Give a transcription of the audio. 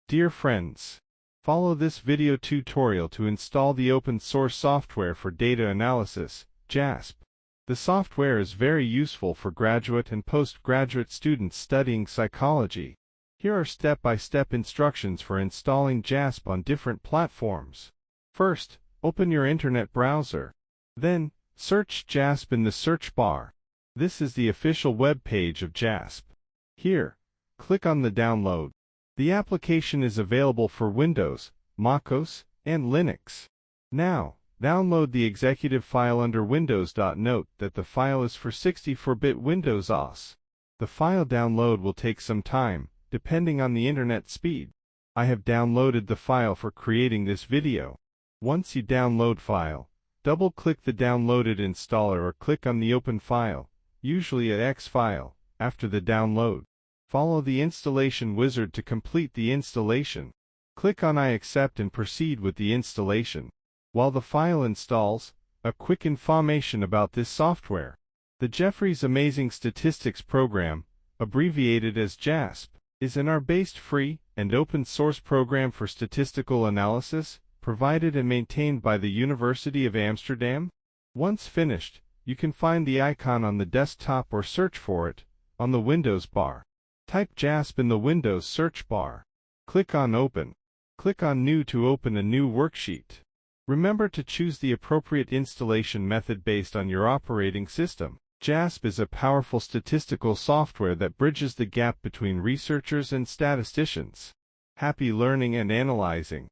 Dear friends, follow this video tutorial to install the open source software for data analysis, JASP. The software is very useful for graduate and postgraduate students studying psychology. Here are step-by-step instructions for installing JASP on different platforms. First, open your internet browser. Then, search JASP in the search bar. This is the official web page of JASP. Here, click on the download. The application is available for Windows, macOS, and Linux. Now, download the executive file under Windows. Note that the file is for 64-bit Windows OS. The file download will take some time, depending on the internet speed. I have downloaded the file for creating this video. Once you download file, double-click the downloaded installer or click on the open file, usually a X file, after the download. Follow the installation wizard to complete the installation. Click on I accept and proceed with the installation. While the file installs, a quick information about this software. The Jefferies Amazing Statistics program, abbreviated as JASP, is an R-based free and open source program for statistical analysis, provided and maintained by the University of Amsterdam. Once finished, you can find the icon on the desktop or search for it on the Windows bar. Type JASP in the Windows search bar. Click on Open. Click on New to open a new worksheet. Remember to choose the appropriate installation method based on your operating system. JASP is a powerful statistical software that bridges the gap between researchers and statisticians. Happy learning and analyzing.